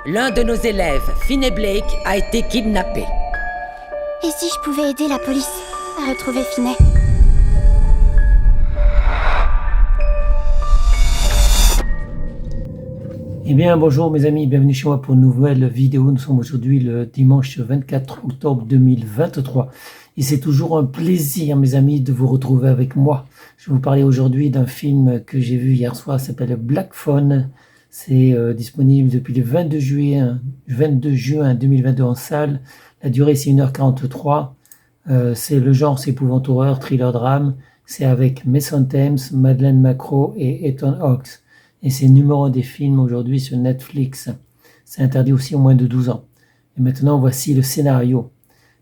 L'un de nos élèves, Finney Blake, a été kidnappé. Et si je pouvais aider la police à retrouver Finney? Eh bien, bonjour mes amis, bienvenue chez moi pour une nouvelle vidéo. Nous sommes aujourd'hui le dimanche 24 octobre 2023. Et c'est toujours un plaisir, mes amis, de vous retrouver avec moi. Je vais vous parler aujourd'hui d'un film que j'ai vu hier soir, ça s'appelle Black Phone. C'est disponible depuis le 22 juin 2022 en salle. La durée, c'est 1h43. C'est le genre, c'est épouvante horreur, thriller drame. C'est avec Mason Thames, Madeleine McCrory et Ethan Hawke. Et c'est numéro 1 des films aujourd'hui sur Netflix. C'est interdit aussi aux moins de 12 ans. Et maintenant, voici le scénario.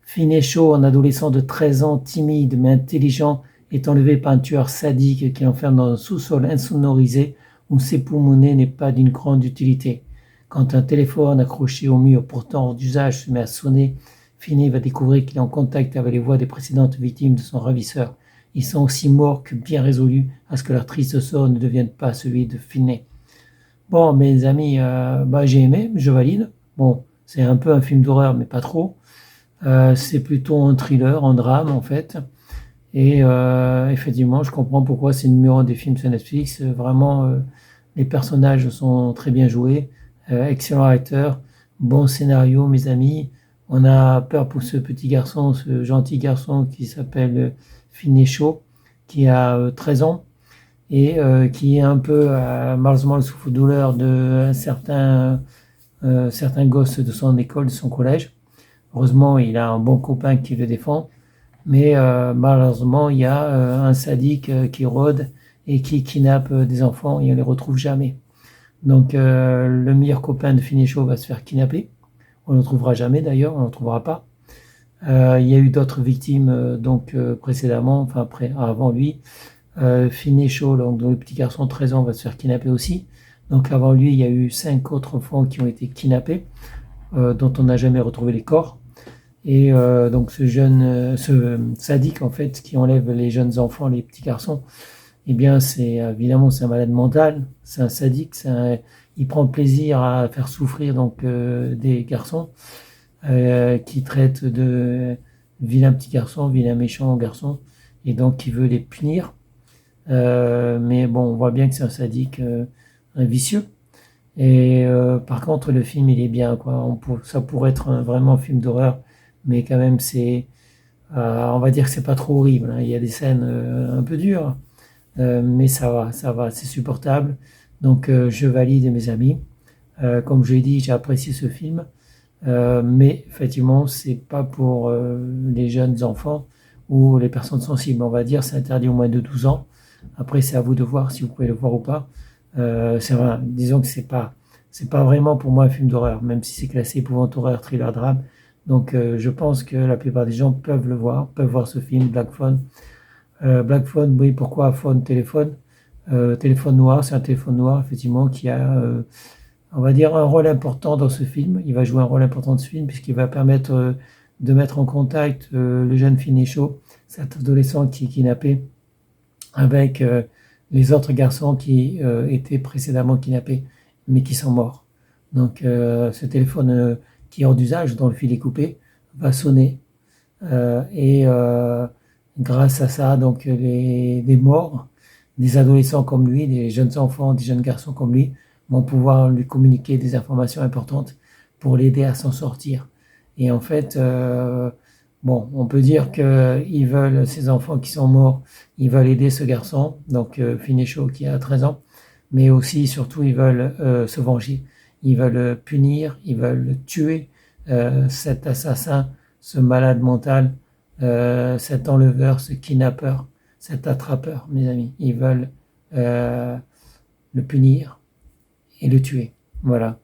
Finney Shaw, un adolescent de 13 ans, timide mais intelligent, est enlevé par un tueur sadique qui l'enferme dans un sous-sol insonorisé où s'époumoner n'est pas d'une grande utilité. Quand un téléphone accroché au mur pourtant hors d'usage se met à sonner, Finney va découvrir qu'il est en contact avec les voix des précédentes victimes de son ravisseur. Ils sont aussi morts que bien résolus à ce que leur triste sort ne devienne pas celui de Finney. Bon, mes amis, j'ai aimé, je valide. Bon, c'est un peu un film d'horreur, mais pas trop. C'est plutôt un thriller, un drame en fait. Et effectivement, je comprends pourquoi c'est le numéro 1 des films sur Netflix. Vraiment, les personnages sont très bien joués. Excellent acteur, bon scénario, mes amis. On a peur pour ce petit garçon, ce gentil garçon qui s'appelle Finney Shaw, qui a 13 ans et qui est un peu malheureusement le souffre-douleur de certains gosses de son école, de son collège. Heureusement, il a un bon copain qui le défend, mais malheureusement, il y a un sadique qui rôde et qui kidnappe des enfants et on les retrouve jamais. Donc le meilleur copain de Finney Shaw va se faire kidnapper. On ne le trouvera jamais d'ailleurs, on ne le trouvera pas. Il y a eu d'autres victimes précédemment, avant lui. Finney Shaw, donc le petit garçon de 13 ans, va se faire kidnapper aussi. Donc avant lui, il y a eu 5 autres enfants qui ont été kidnappés, dont on n'a jamais retrouvé les corps. Et donc ce sadique en fait, qui enlève les jeunes enfants, les petits garçons, eh bien c'est évidemment c'est un malade mental, c'est un sadique, il prend plaisir à faire souffrir des garçons. Qui traite de vilains petits garçons, vilains méchants garçons, et donc qui veut les punir. Mais bon, on voit bien que c'est un sadique, un vicieux. Et par contre, le film, il est bien, quoi. Ça pourrait être vraiment un film d'horreur, mais quand même, on va dire que c'est pas trop horrible, hein. Il y a des scènes un peu dures, mais ça va, c'est supportable. Donc, je valide, mes amis. Comme je l'ai dit, j'ai apprécié ce film. Mais effectivement, c'est pas pour les jeunes enfants ou les personnes sensibles. On va dire, c'est interdit au moins de 12 ans. Après, c'est à vous de voir si vous pouvez le voir ou pas. C'est vrai, disons que c'est pas vraiment pour moi un film d'horreur, même si c'est classé épouvante horreur, thriller, drame. Donc, je pense que la plupart des gens peuvent voir ce film, Black Phone. Black Phone, oui, pourquoi phone, téléphone? Téléphone noir, c'est un téléphone noir, effectivement, qui a on va dire un rôle important dans ce film. Il va jouer un rôle important dans ce film puisqu'il va permettre de mettre en contact le jeune Finney Shaw, cet adolescent qui est kidnappé, avec les autres garçons qui étaient précédemment kidnappés, mais qui sont morts. Donc ce téléphone qui est hors d'usage, dont le fil est coupé, va sonner. Et grâce à ça, donc des morts, des adolescents comme lui, des jeunes enfants, des jeunes garçons comme lui, vont pouvoir lui communiquer des informations importantes pour l'aider à s'en sortir. Et en fait, on peut dire qu'ils veulent, ces enfants qui sont morts, ils veulent aider ce garçon, donc Finney Shaw qui a 13 ans, mais aussi, surtout, ils veulent se venger. Ils veulent punir, ils veulent tuer cet assassin, ce malade mental, cet enleveur, ce kidnappeur, cet attrapeur, mes amis. Ils veulent le punir et le tuer. Voilà.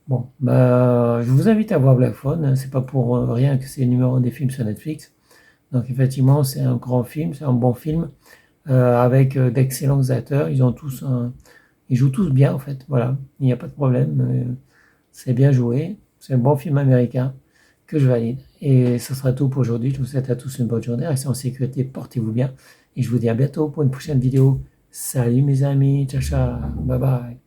Bon, je vous invite à voir Black Phone, hein. C'est pas pour rien que c'est le numéro 1 des films sur Netflix. Donc effectivement, c'est un grand film, c'est un bon film, avec d'excellents acteurs. Ils jouent tous bien en fait. Voilà, il n'y a pas de problème. C'est bien joué. C'est un bon film américain que je valide. Et ce sera tout pour aujourd'hui. Je vous souhaite à tous une bonne journée. Restez en sécurité, portez-vous bien. Et je vous dis à bientôt pour une prochaine vidéo. Salut mes amis, ciao ciao, bye bye.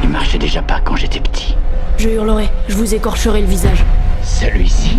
marchais déjà pas quand j'étais petit. Je hurlerai, je vous écorcherai le visage. Celui-ci.